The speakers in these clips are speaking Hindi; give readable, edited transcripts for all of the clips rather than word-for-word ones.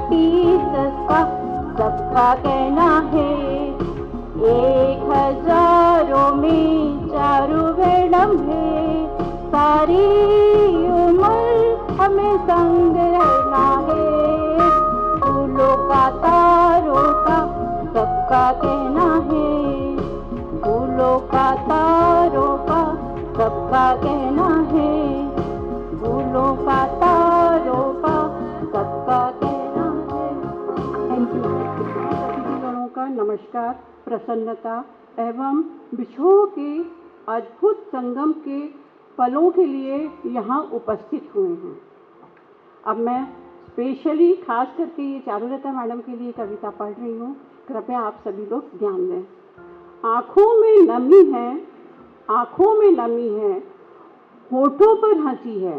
टीचर्स का सबका कहना है, 1000 में 4 मैडम है, सारी उम्र हमें संग रहना है। फूलों का तारों का सबका कहना है, फूलों का तारों का सबका कहना है, फूलों का तारों का सबका कहना है। Thank you. अतिथिगणों का नमस्कार। प्रसन्नता एवं विछोह के अद्भुत संगम के पलों के लिए यहाँ उपस्थित हुए हैं। अब मैं स्पेशली खास करके ये चारुलता मैडम के लिए कविता पढ़ रही हूँ। कृपया आप सभी लोग ध्यान दें। आँखों में नमी है, आँखों में नमी है, होठों पर हंसी है,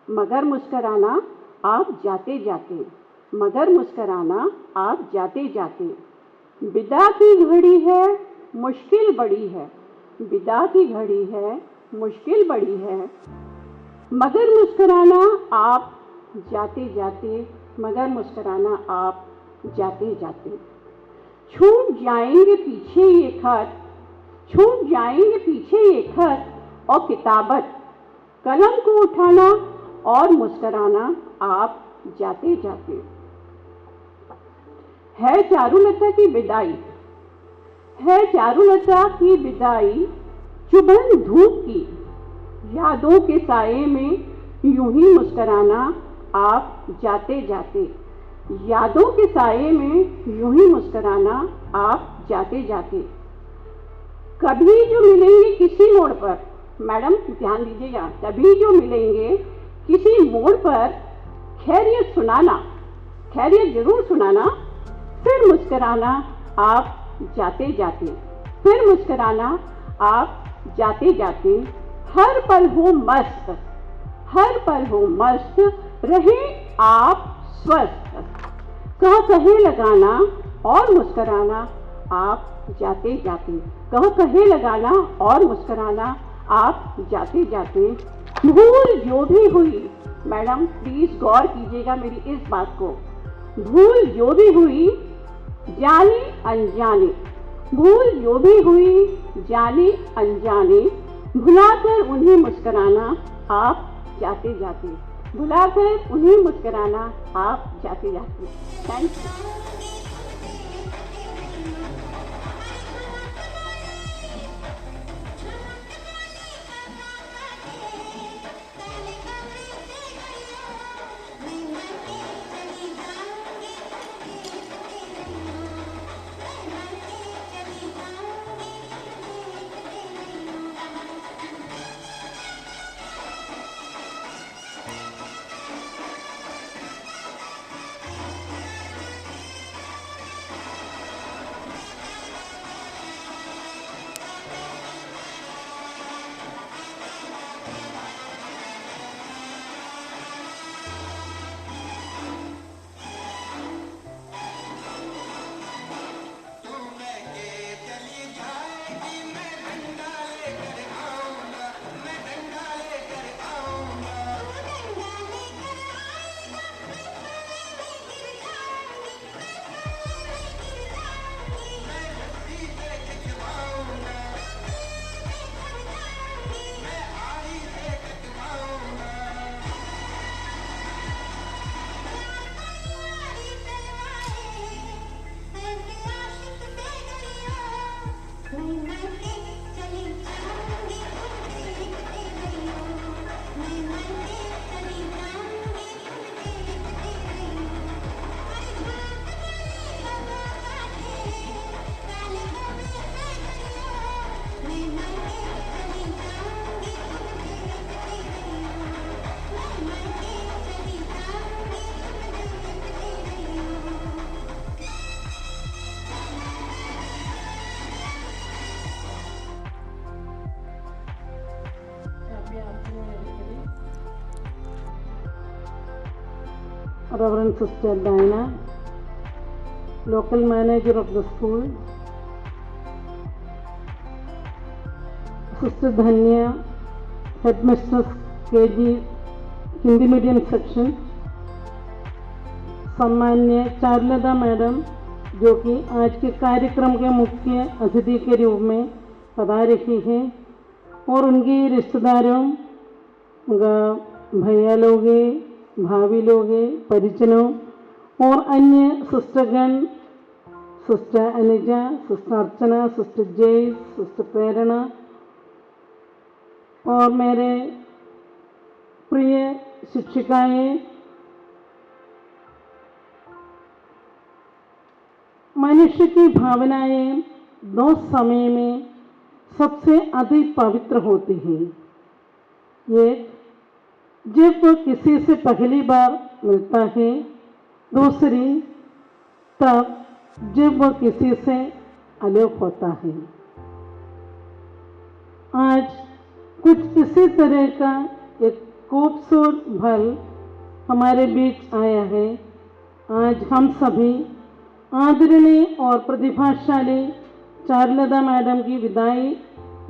मगर मुस्कराना आप जाते जाते, मगर मुस्कराना आप जाते जाते। विदा की घड़ी है, मुश्किल बड़ी है, विदा की घड़ी है, मुश्किल बड़ी है, मगर मुस्कराना आप जाते जाते, मगर मुस्कराना आप जाते जाते। छूट जाएंगे पीछे ये खत, छूट जाएंगे पीछे ये खत और किताबत, कलम को उठाना और मुस्कराना आप जाते जाते। है चारुलता की विदाई, है चारुलता की विदाई, चुभन धूप की, यादों के साये में यूं ही मुस्कराना आप जाते जाते, यादों के साये में यूं ही मुस्कराना आप जाते जाते। कभी जो मिलेंगे किसी मोड़ पर, मैडम ध्यान दीजिएगा, कभी जो मिलेंगे किसी मोड़ पर, खैरियत सुनाना, खैरियत जरूर सुनाना, फिर मुस्कराना आप जाते जाते, फिर मुस्कराना आप जाते जाते। हर पल हो मस्त, हर पल हो मस्त, रहे आप स्वस्थ, कह कहे लगाना और मुस्कराना आप जाते जाते, कह कहे लगाना और मुस्कराना आप जाते जाते। भूल जो भी हुई, मैडम प्लीज गौर कीजिएगा मेरी इस बात को, भूल जो भी हुई जाने अनजाने, भूल जो भी हुई जाने अनजाने, भुलाकर उन्हें मुस्कराना आप जाते जाते, भुलाकर उन्हें मुस्कराना आप जाते जाते। Thank you. Reverend Sister Diana, local manager of the school, Sister Dhanya, headmistress KG Hindi medium section, सम्मान्य चारुलता मैडम, जो कि आज के कार्यक्रम के मुख्य अतिथि के रूप में पधार रही हैं, और उनकी रिश्तेदारों, भैया लोग, भाभी लोग, परिजनों और अन्य सिस्टरगण, सिस्टर अनुजा, सिस्टर अर्चना, सिस्टर जय, सिस्टर प्रेरणा और मेरे प्रिय शिक्षिकाएं, मनुष्य की भावनाएं दो समय में सबसे अधिक पवित्र होती हैं। एक, जब वह किसी से पहली बार मिलता है, दूसरी तब जब वह किसी से अलग होता है। आज कुछ इसी तरह का एक खूबसूरत पल हमारे बीच आया है। आज हम सभी आदरणीय और प्रतिभाशाली चारुलता मैडम की विदाई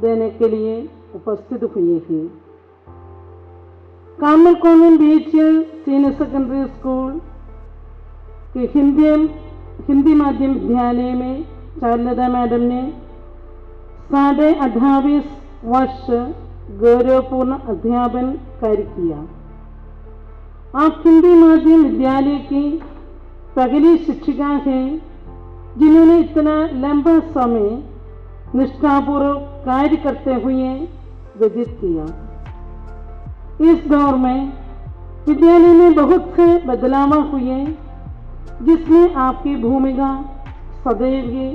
देने के लिए उपस्थित हुए हैं। Kamal convent BHEL senior secondary school के हिंदी माध्यम विद्यालय में चारुलता मैडम ने 28.5 वर्ष गौरवपूर्ण अध्यापन कार्य किया। आप हिंदी माध्यम विद्यालय की पहली शिक्षिका हैं जिन्होंने इतना लंबा समय निष्ठापूर्वक कार्य करते हुए व्यतीत किया। इस दौर में विद्यालय में बहुत से बदलाव हुए, जिसमें आपकी भूमिका सदैव ही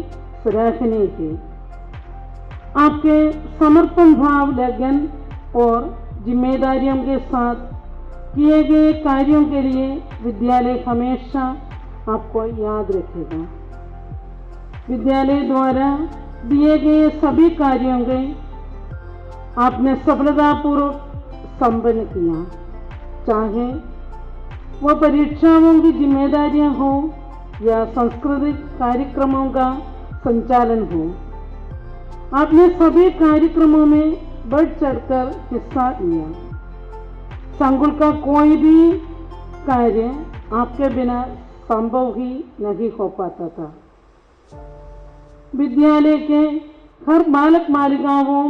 सराहनीय है। आपके समर्पण भाव, लगन और जिम्मेदारियों के साथ किए गए कार्यों के लिए विद्यालय हमेशा आपको याद रखेगा। विद्यालय द्वारा दिए गए सभी कार्यों के आपने सफलतापूर्वक संपन्न किया, चाहे वह परीक्षाओं की जिम्मेदारियां हो या सांस्कृतिक कार्यक्रमों का संचालन हो। आपने सभी कार्यक्रमों में बढ़ चढ़कर हिस्सा लिया। संकुल का कोई भी कार्य आपके बिना संभव ही नहीं हो पाता था। विद्यालय के हर बालक बालिकाओं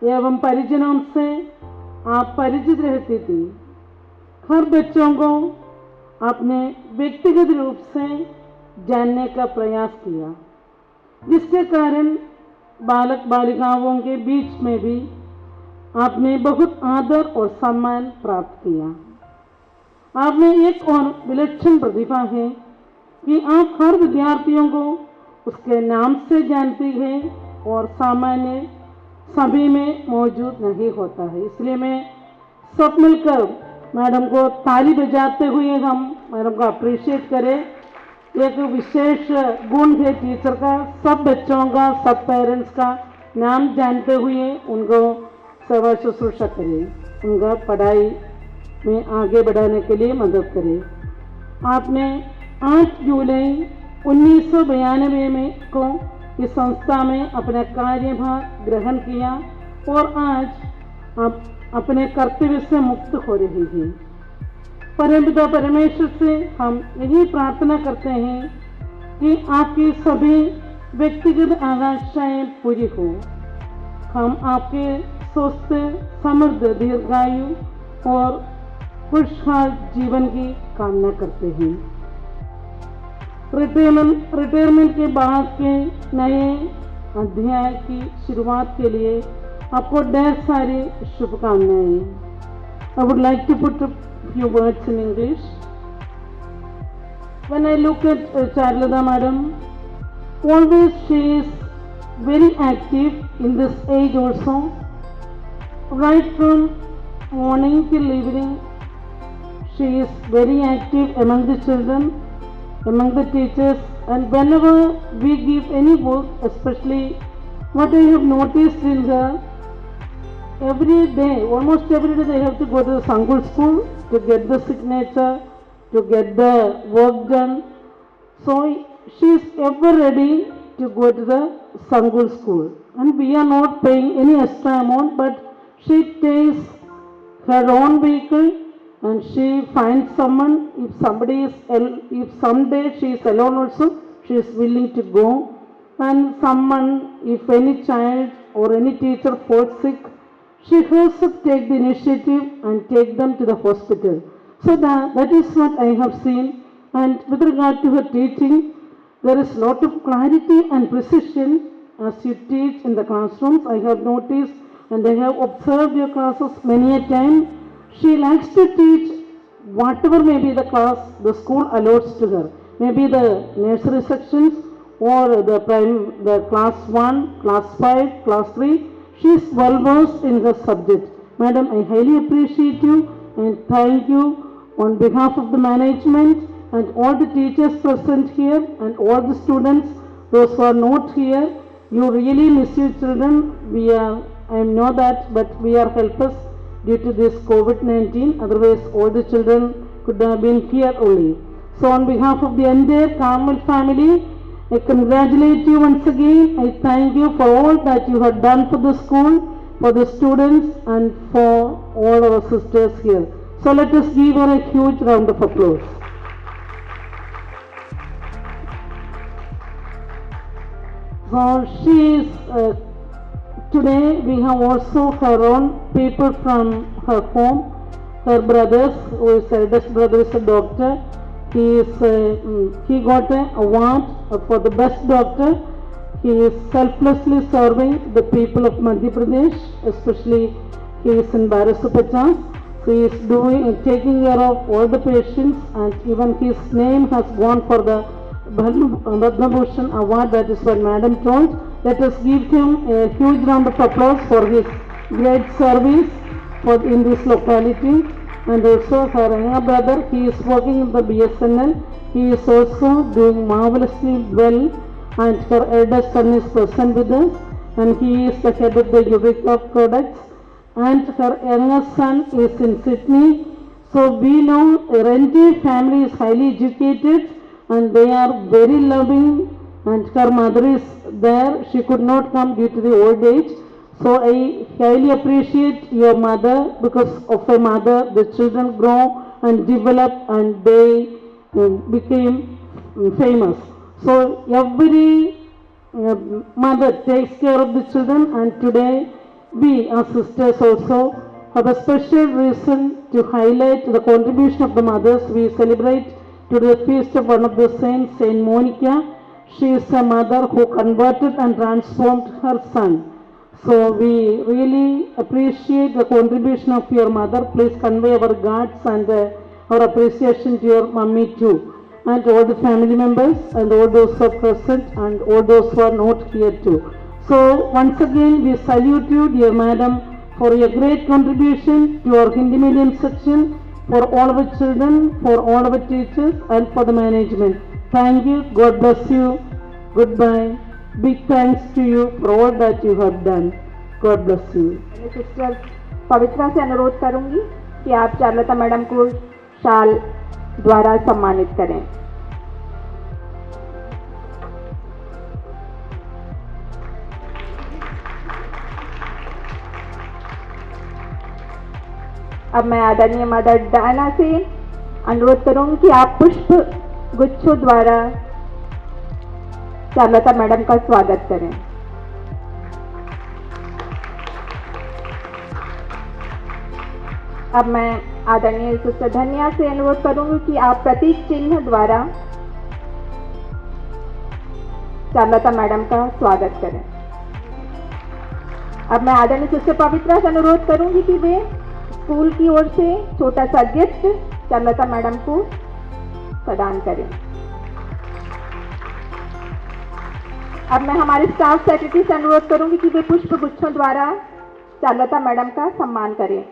एवं परिजनों से आप परिचित रहती थी। हर बच्चों को आपने व्यक्तिगत रूप से जानने का प्रयास किया, जिसके कारण बालक बालिकाओं के बीच में भी आपने बहुत आदर और सम्मान प्राप्त किया। आप में एक और विलक्षण प्रतिभा है कि आप हर विद्यार्थियों को उसके नाम से जानती हैं और सामान्य सभी में मौजूद नहीं होता है। इसलिए मैं सब मिलकर मैडम को ताली बजाते हुए हम मैडम को अप्रिशिएट करें। एक विशेष गुण है टीचर का, सब बच्चों का, सब पेरेंट्स का नाम जानते हुए उनको सेवा शुश्रूषा करें, उनका पढ़ाई में आगे बढ़ाने के लिए मदद करें। आपने 8 जुलाई 1992 में को इस संस्था में अपना कार्यभार ग्रहण किया और आज आप अपने कर्तव्य से मुक्त हो रही हैं। परमपिता परमेश्वर से हम यही प्रार्थना करते हैं कि आपकी सभी व्यक्तिगत आकांक्षाएं पूरी हो। हम आपके स्वस्थ, समृद्ध, दीर्घायु और खुशहाल जीवन की कामना करते हैं। रिटायरमेंट के बाद के नए अध्याय की शुरुआत के लिए आपको ढेर सारी शुभकामनाएं। I would like to put a few words in English. When I look at Charulata madam, always she is very active in this age also. Right from morning till evening, she is very active among the children, among the teachers, and whenever we give any work, especially what I have noticed in her, every day, almost every day they have to go to the Sankuul school to get the signature, to get the work done. So she is ever ready to go to the Sankuul school, and we are not paying any extra amount, but she takes her own vehicle and she finds someone. If somebody is if someday she is alone also, she is willing to go. And someone, if any child or any teacher falls sick, she herself take the initiative and take them to the hospital. So that is what I have seen. And with regard to her teaching, there is lot of clarity and precision as you teach in the classrooms. I have noticed and I have observed your classes many a time. She likes to teach whatever may be the class the school allows to her. Maybe the nursery sections or the class 1, class 5, class 3. She is well versed in her subject. Madam, I highly appreciate you and thank you on behalf of the management and all the teachers present here and all the students, those who are not here. You really miss your children. I know that, but we are helpless due to this COVID-19. Otherwise, all the children could have been here only. So on behalf of the entire Carmel family, I congratulate you once again. I thank you for all that you have done for the school, for the students, and for all our sisters here. So let us give her a huge round of applause. So she is, today we have also her own people from her home, her brothers, who is eldest brother is a doctor. He got an award for the best doctor. He is selflessly serving the people of Madhya Pradesh, especially he is in Barasupata. So he is taking care of all the patients, and even his name has gone for the Padma Bhushan award. That is what Madam told. Let us give him a huge round of applause for his great service in this locality. And also her younger brother, he is working in the BSNL. He is also doing marvelously well, and her eldest son is present with us, and he is the head of the Eureka products, and her younger son is in Sydney. So we know Renty family is highly educated and they are very loving, and her mother is there. She could not come due to the old age. So I highly appreciate your mother. Because of her mother, the children grow and develop and they became famous. So every mother takes care of the children, and today we as sisters also have a special reason to highlight the contribution of the mothers. We celebrate today the feast of one of the saints, Saint Monica. She is a mother who converted and transformed her son. So we really appreciate the contribution of your mother. Please convey our regards and our appreciation to your mummy too, and all the family members and all those who are present and all those who are not here too. So once again we salute you, dear madam, for your great contribution to our Hindi medium section, for all our children, for all our teachers and for the management. Thank you. God bless you. Goodbye. Big thanks to you for all that you have done. God bless you. Sister Pavitra से अनुरोध करूंगी कि आप चारुलता मैडम को शाल द्वारा सम्मानित करें। अब मैं आदरणीय मदर डायना से अनुरोध करूंगी कि आप पुष्प गुच्छों द्वारा चारुलता मैडम का स्वागत करें। अब मैं आदरणीय सिस्टर धन्या से अनुरोध करूंगी कि आप प्रतीक चिन्ह द्वारा चारुलता मैडम का स्वागत करें। अब मैं आदरणीय सिस्टर पवित्रा से अनुरोध करूंगी कि वे स्कूल की ओर से छोटा सा गिफ्ट चारुलता मैडम को प्रदान करें। अब मैं हमारे स्टाफ सेक्रेटरी से अनुरोध करूंगी कि वे पुष्प गुच्छों द्वारा चारुलता मैडम का सम्मान करें।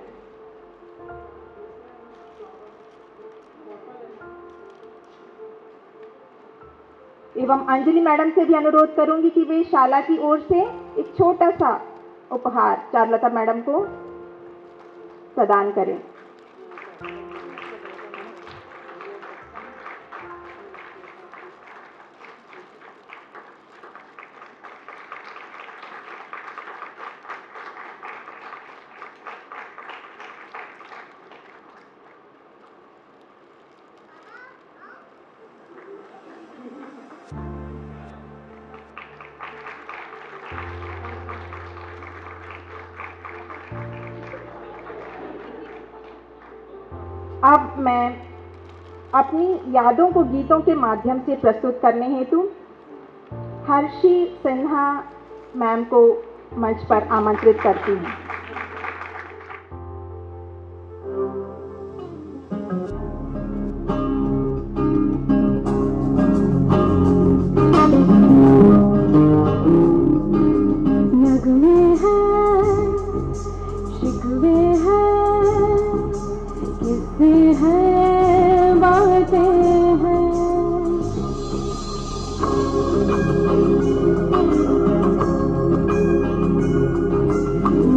एवं अंजलि मैडम से भी अनुरोध करूंगी कि वे शाला की ओर से एक छोटा सा उपहार चारुलता मैडम को प्रदान करें। अब मैं अपनी यादों को गीतों के माध्यम से प्रस्तुत करने हेतु हर्षी सिन्हा मैम को मंच पर आमंत्रित करती हूँ। नगमे हैं, शिकवे हैं, किस्से हैं, बातें हैं।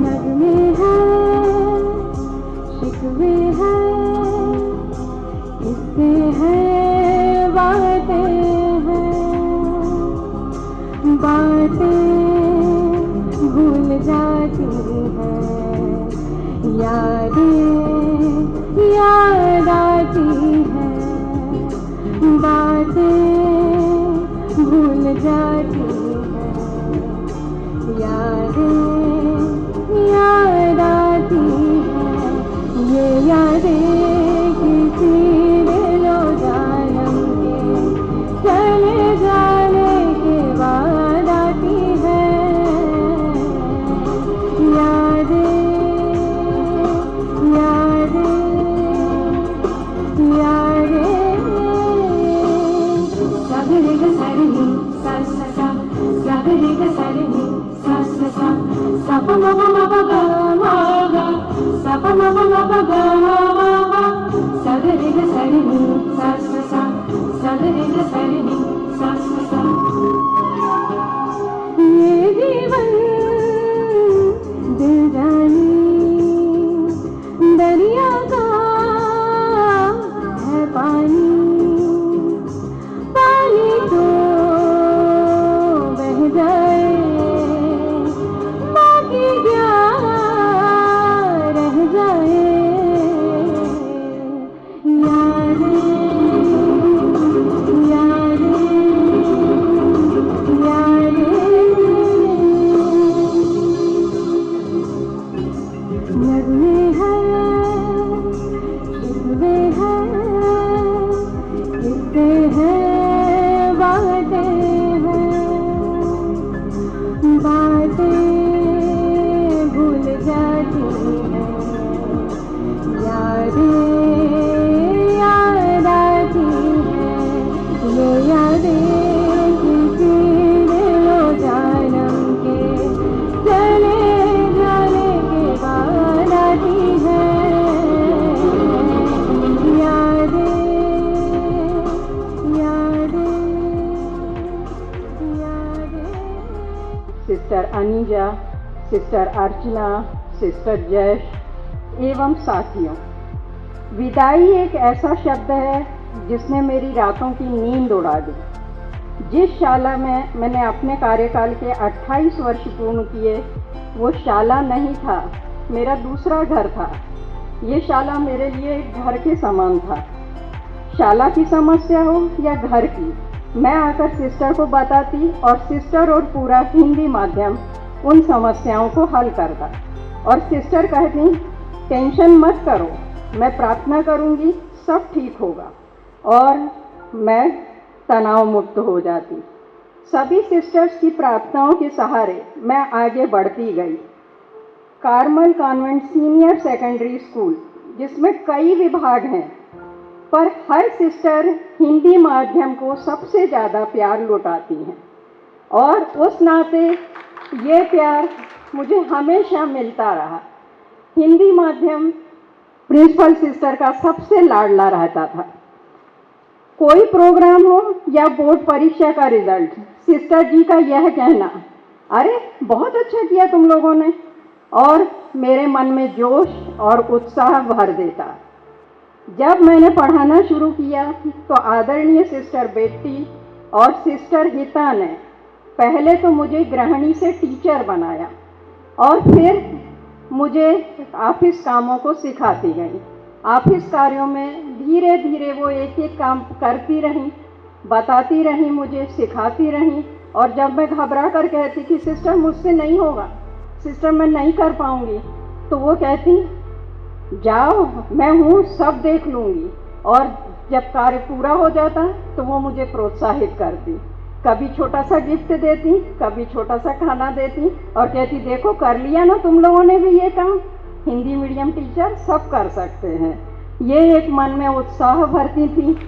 नगमे हैं, शिकवे हैं, किस्से हैं, बातें हैं। बातें भूल जाती हैं, यादें याद आती हैं। बातें भूल जाती हैं, यादें याद आती हैं। ये यादें किसी दिलो जानम के चले जाने के बाद आती हैं। यादें यादें यादें सागरे ग सारनी सा सा सा सागरे ग सारनी सा सा सा सा प म प म प ग म ग सा प म प म प ग म ग सागरे ग सारनी सा सा सा सागरे ग सारनी सा सा सा। ये जीवन दिल जानी दरिया का है पानी। पानी तो बह जाए, बाकी क्या रह जाए। यादें यादें नगमे हैं, शिकवे हैं, किस्से हैं, बातें हैं। बातें भूल जाती हैं, यादें याद आती हैं। ये यादें किसी दिलो जानम के चले जाने के बाद आती हैं। यादें यादें यादें। सिस्टर अनीजा, सिस्टर अर्चना, सिस्टर जयश एवं साथियों, विदाई एक ऐसा शब्द है जिसने मेरी रातों की नींद उड़ा दी। जिस शाला में मैंने अपने कार्यकाल के 28 वर्ष पूर्ण किए, वो शाला नहीं था, मेरा दूसरा घर था। ये शाला मेरे लिए एक घर के समान था। शाला की समस्या हो या घर की, मैं आकर सिस्टर को बताती और सिस्टर और पूरा हिंदी माध्यम उन समस्याओं को हल करता। और सिस्टर कहती, टेंशन मत करो, मैं प्रार्थना करूंगी, सब ठीक होगा। और मैं तनाव मुक्त हो जाती। सभी सिस्टर्स की प्रार्थनाओं के सहारे मैं आगे बढ़ती गई। Carmel convent senior secondary school, जिसमें कई विभाग हैं, पर हर सिस्टर हिंदी माध्यम को सबसे ज़्यादा प्यार लुटाती हैं। और उस नाते ये प्यार मुझे हमेशा मिलता रहा। हिंदी माध्यम प्रिंसिपल सिस्टर का सबसे लाडला रहता था। कोई प्रोग्राम हो या बोर्ड परीक्षा का रिजल्ट, सिस्टर जी का यह कहना, अरे बहुत अच्छा किया तुम लोगों ने, और मेरे मन में जोश और उत्साह भर देता। जब मैंने पढ़ाना शुरू किया तो आदरणीय सिस्टर बेट्टी और सिस्टर हिता ने पहले तो मुझे गृहिणी से टीचर बनाया और फिर मुझे ऑफिस कामों को सिखाती गई। ऑफिस कार्यों में धीरे धीरे वो एक एक काम करती रहीं बताती रही, मुझे सिखाती रही। और जब मैं घबरा कर कहती कि सिस्टर मुझसे नहीं होगा, सिस्टर मैं नहीं कर पाऊँगी, तो वो कहती जाओ, मैं हूँ, सब देख लूँगी। और जब कार्य पूरा हो जाता तो वो मुझे प्रोत्साहित करती, कभी छोटा सा गिफ्ट देती, कभी छोटा सा खाना देती और कहती देखो कर लिया ना तुम लोगों ने भी ये काम, हिंदी मीडियम टीचर सब कर सकते हैं। ये एक मन में उत्साह भरती थी।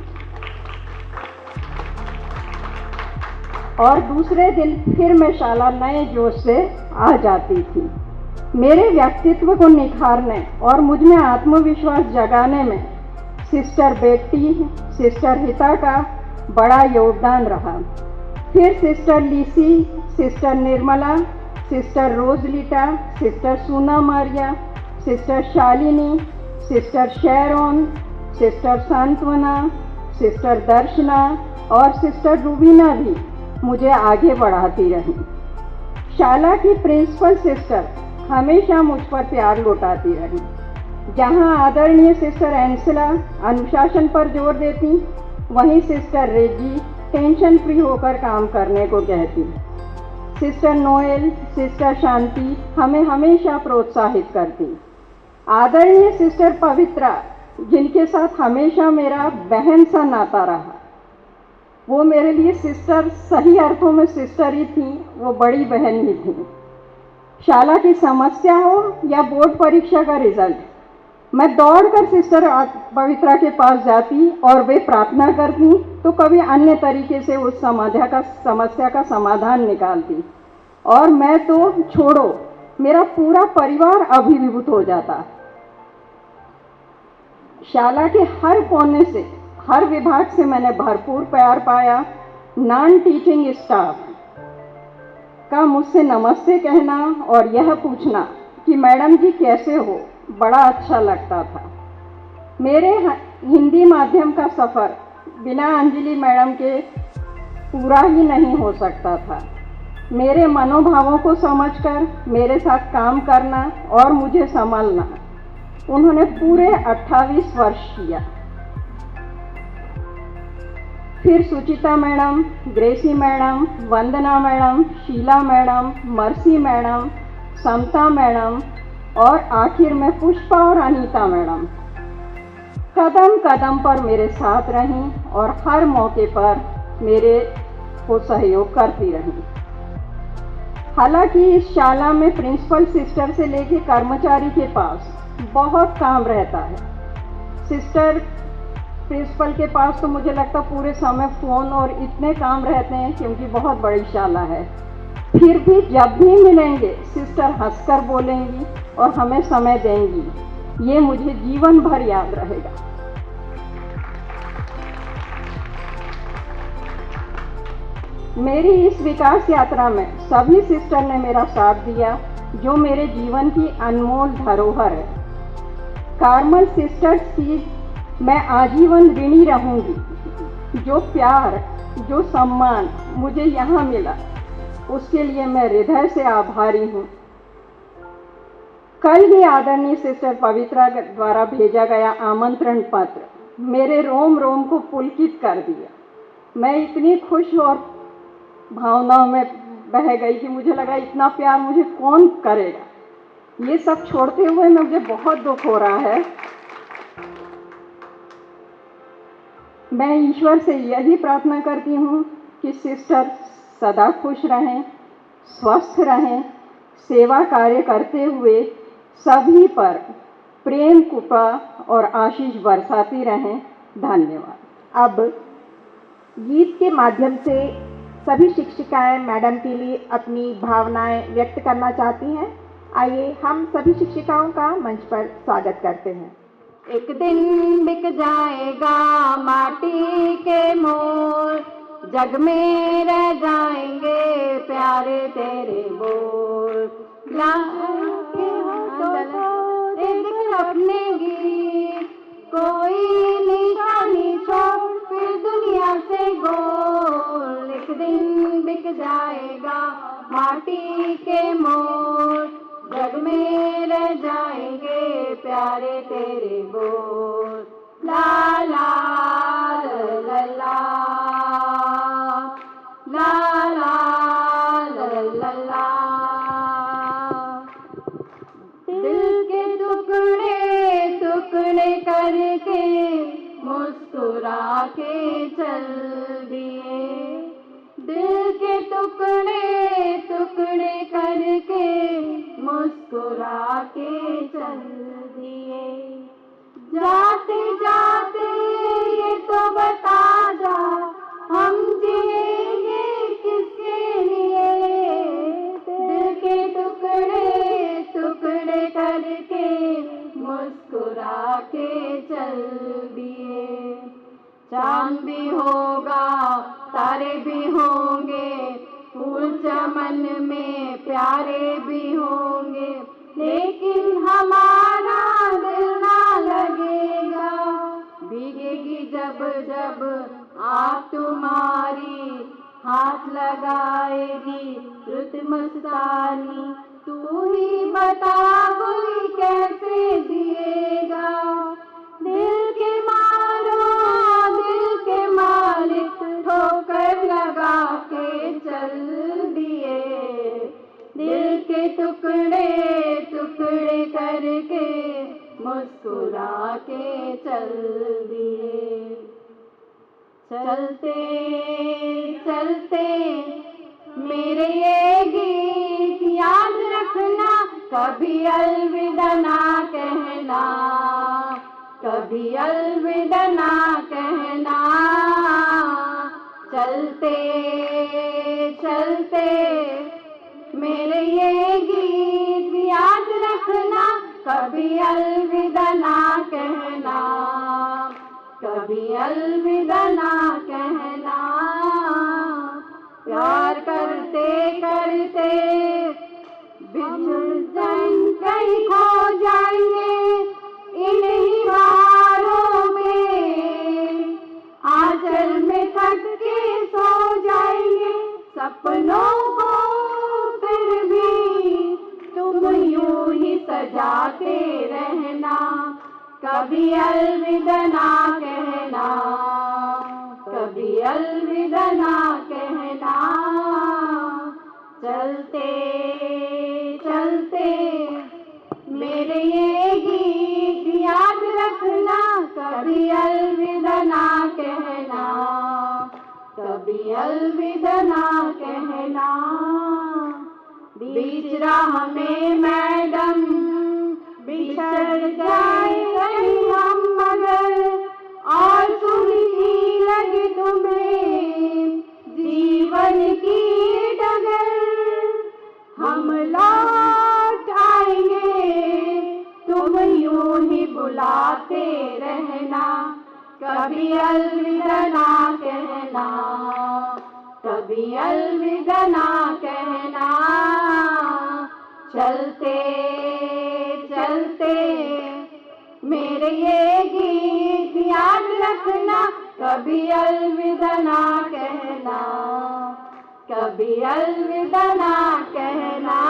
और दूसरे दिन फिर मैं शाला नए जोश से आ जाती थी। मेरे व्यक्तित्व को निखारने और मुझ में आत्मविश्वास जगाने में सिस्टर बेटी, सिस्टर हिता का बड़ा योगदान रहा। फिर sister Lissy, sister Nirmala, sister Rosalita, sister Suna Maria, sister Shalini, sister Sharon, sister Santwana, sister Darshana और सिस्टर रूबीना भी मुझे आगे बढ़ाती रही। शाला की प्रिंसिपल सिस्टर हमेशा मुझ पर प्यार लुटाती रही। जहां आदरणीय सिस्टर एंसिला अनुशासन पर जोर देती, वहीं सिस्टर रेजी टेंशन फ्री होकर काम करने को कहती। सिस्टर नोएल, सिस्टर शांति हमें हमेशा प्रोत्साहित करती। आदरणीय सिस्टर पवित्रा, जिनके साथ हमेशा मेरा बहन सा नाता रहा, वो मेरे लिए सिस्टर, सही अर्थों में सिस्टर ही थी, वो बड़ी बहन ही थी। शाला की समस्या हो या बोर्ड परीक्षा का रिजल्ट, मैं दौड़कर सिस्टर पवित्रा के पास जाती और वे प्रार्थना करती तो कभी अन्य तरीके से उस समस्या का समाधान निकालती। और मैं तो छोड़ो, मेरा पूरा परिवार अभिभूत हो जाता। शाला के हर कोने से, हर विभाग से मैंने भरपूर प्यार पाया। नॉन टीचिंग स्टाफ का मुझसे नमस्ते कहना और यह पूछना कि मैडम जी कैसे हो, बड़ा अच्छा लगता था। मेरे हिंदी माध्यम का सफ़र बिना अंजलि मैडम के पूरा ही नहीं हो सकता था। मेरे मनोभावों को समझकर मेरे साथ काम करना और मुझे संभालना उन्होंने पूरे 28 वर्ष किया। फिर Suchita madam, Gracy madam, Vandana madam, Sheela madam, Mercy madam, Samta madam और आखिर में पुष्पा और अनीता मैडम कदम कदम पर मेरे साथ रहीं और हर मौके पर मेरे को सहयोग करती रहीं। हालांकि इस शाला में प्रिंसिपल सिस्टर से लेकर कर्मचारी के पास बहुत काम रहता है। सिस्टर प्रिंसिपल के पास तो मुझे लगता पूरे समय फ़ोन और इतने काम रहते हैं क्योंकि बहुत बड़ी शाला है। फिर भी जब भी मिलेंगे सिस्टर हंसकर बोलेंगी और हमें समय देंगी। ये मुझे जीवन भर याद रहेगा। मेरी इस विकास यात्रा में सभी सिस्टर ने मेरा साथ दिया, जो मेरे जीवन की अनमोल धरोहर है। कार्मल सिस्टर्स की मैं आजीवन ऋणी रहूंगी। जो प्यार, जो सम्मान मुझे यहाँ मिला, उसके लिए मैं हृदय से आभारी हूँ। कल ही आदरणीय सिस्टर पवित्रा द्वारा भेजा गया आमंत्रण पत्र मेरे रोम रोम को पुलकित कर दिया। मैं इतनी खुश और भावनाओं में बह गई कि मुझे लगा इतना प्यार मुझे कौन करेगा। ये सब छोड़ते हुए मुझे बहुत दुख हो रहा है। मैं ईश्वर से यही प्रार्थना करती हूँ कि सिस्टर सदा खुश रहें, स्वस्थ रहें, सेवा कार्य करते हुए सभी पर प्रेम, कृपा और आशीष बरसाती रहें। धन्यवाद। अब गीत के माध्यम से सभी शिक्षिकाएं मैडम के लिए अपनी भावनाएं व्यक्त करना चाहती हैं। आइए हम सभी शिक्षिकाओं का मंच पर स्वागत करते हैं। एक दिन बिक जाएगा माटी के मोल, जग में रह जाएंगे प्यारे तेरे बोल। के अपने गीत, कोई निशानी छोड़ फिर दुनिया से गोल। एक दिन बिक जाएगा माटी के मोल, जग में रह जाएंगे प्यारे तेरे बोल। ला ला ला ला। ला ला ला ला ला। दिल के टुकड़े टुकड़े करके मुस्कुरा के चल दिए, दिल के टुकड़े टुकड़े करके मुस्कुरा के चल दिए। जाते जाते ये तो बता जा, हम जिएंगे किसके लिए। दिल के टुकड़े टुकड़े करके मुस्कुरा के चल दिए। चांद भी होगा तारे भी होंगे, फूल चमन में प्यारे भी होंगे, लेकिन हमारा दिल ना लगेगा। भीगेगी जब जब आँख तुम्हारी, हाथ लगाएगी रुत मस्तानी। तू ही बता कोई कैसे जिएगा। दिल के मारो दिल के मालिक, ठोकर लगा के चल दिए। दिल के टुकड़े टुकड़े करके मुस्कुरा के चल दिए। चलते चलते मेरे ये गीत याद रखना, कभी अलविदा ना कहना, कभी अलविदा ना कहना। चलते चलते मेरे ये गीत याद रखना, कभी अलविदा ना कहना, कभी अलविदा ना कहना। प्यार करते करते बिछड़ जाएं, कहीं खो जाएंगे इन्हीं बहारों में। आंचल में थक के सो जाएंगे, सपनों को फिर भी तुम यूं ही सजाते रहना। कभी अलविदा ना कहना, कभी अलविदा ना कहना। चलते चलते मेरे ये गीत याद रखना, कभी अलविदा ना कहना, कभी अलविदा ना कहना। बीच राह में मैडम बिछड़ जाए कहीं हम मगर, और सुनती लगे तुम्हें जीवन की डगर। हम लौट आएंगे तुम यूं ही बुलाते रहना, कभी अलविदा ना कहना, कभी अलविदा ना कहना। चलते चलते मेरे ये गीत याद रखना, कभी अलविदा ना कहना, कभी अलविदा ना कहना।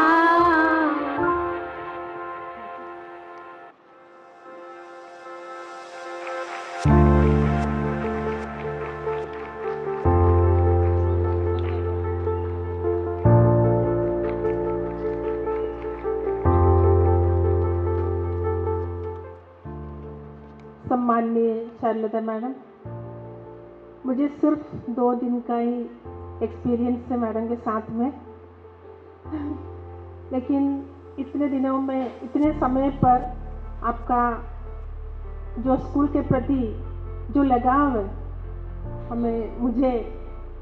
सम्माननीय चारुलता मैडम, मुझे सिर्फ 2 दिन का ही एक्सपीरियंस है मैडम के साथ में, लेकिन इतने दिनों में इतने समय पर आपका जो स्कूल के प्रति जो लगाव है, मुझे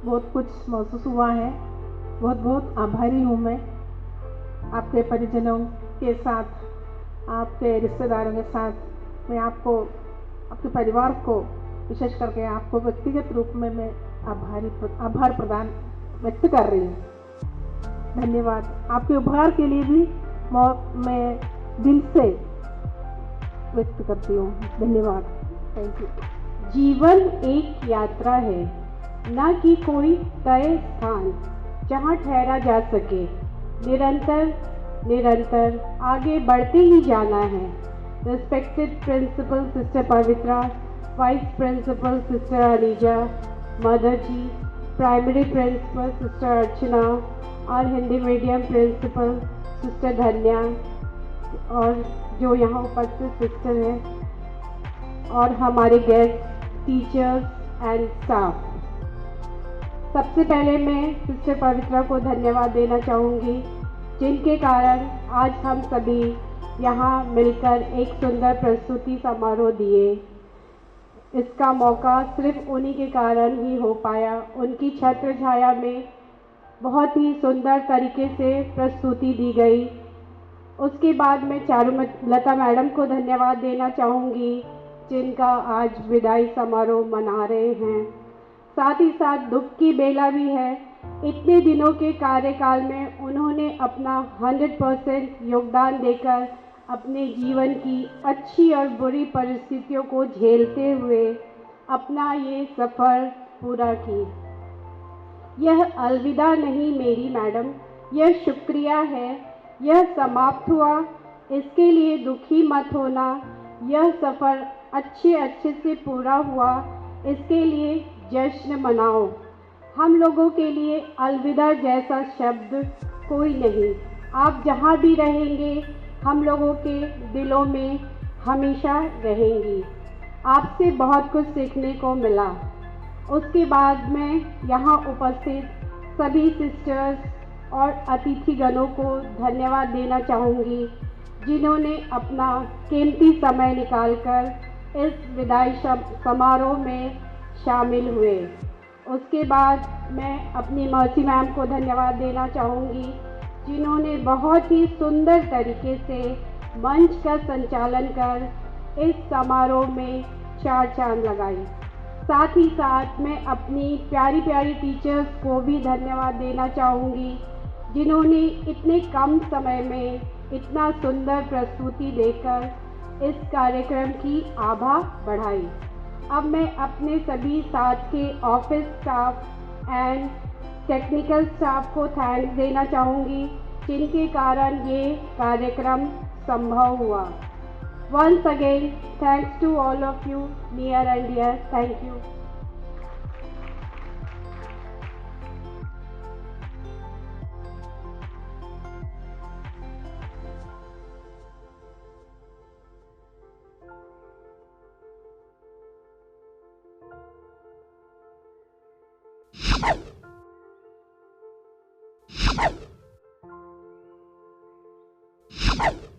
बहुत कुछ महसूस हुआ है। बहुत बहुत आभारी हूँ मैं आपके परिजनों के साथ, आपके रिश्तेदारों के साथ। मैं आपको, आपके परिवार को, विशेष करके आपको व्यक्तिगत रूप में मैं आभार प्रदान व्यक्त कर रही हूँ। धन्यवाद। आपके उपहार के लिए भी मैं दिल से व्यक्त करती हूँ। धन्यवाद। Thank you. जीवन एक यात्रा है, न कि कोई तय स्थान जहाँ ठहरा जा सके। निरंतर निरंतर आगे बढ़ते ही जाना है। Respected Principal Sister Pavitra, Vice Principal Sister Anija, Mother ji, primary principal sister Archana और हिंदी मीडियम प्रिंसिपल सिस्टर धन्या और जो यहाँ उपस्थित सिस्टर हैं और हमारे गेस्ट टीचर्स एंड स्टाफ। सबसे पहले मैं सिस्टर पवित्रा को धन्यवाद देना चाहूँगी, जिनके कारण आज हम सभी यहाँ मिलकर एक सुंदर प्रस्तुति समारोह दिए। इसका मौका सिर्फ उन्हीं के कारण ही हो पाया। उनकी छत्र छाया में बहुत ही सुंदर तरीके से प्रस्तुति दी गई। उसके बाद मैं चारुलता मैडम को धन्यवाद देना चाहूँगी, जिनका आज विदाई समारोह मना रहे हैं। साथ ही साथ दुख की बेला भी है। इतने दिनों के कार्यकाल में उन्होंने अपना 100% योगदान देकर अपने जीवन की अच्छी और बुरी परिस्थितियों को झेलते हुए अपना ये सफ़र पूरा की। यह अलविदा नहीं मेरी मैडम, यह शुक्रिया है। यह समाप्त हुआ, इसके लिए दुखी मत होना। यह सफ़र अच्छे से पूरा हुआ, इसके लिए जश्न मनाओ। हम लोगों के लिए अलविदा जैसा शब्द कोई नहीं। आप जहाँ भी रहेंगे हम लोगों के दिलों में हमेशा रहेंगी। आपसे बहुत कुछ सीखने को मिला। उसके बाद मैं यहाँ उपस्थित सभी सिस्टर्स और अतिथिगणों को धन्यवाद देना चाहूँगी, जिन्होंने अपना कीमती समय निकालकर इस विदाई समारोह में शामिल हुए। उसके बाद मैं अपनी मर्सी मैम को धन्यवाद देना चाहूँगी, जिन्होंने बहुत ही सुंदर तरीके से मंच का संचालन कर इस समारोह में चार चांद लगाई। साथ ही साथ मैं अपनी प्यारी प्यारी टीचर्स को भी धन्यवाद देना चाहूँगी, जिन्होंने इतने कम समय में इतना सुंदर प्रस्तुति देकर इस कार्यक्रम की आभा बढ़ाई। अब मैं अपने सभी साथ के office staff and technical staff को थैंक्स देना चाहूँगी, जिनके कारण ये कार्यक्रम संभव हुआ। Once again, thanks to all of you, near and dear. Thank you. You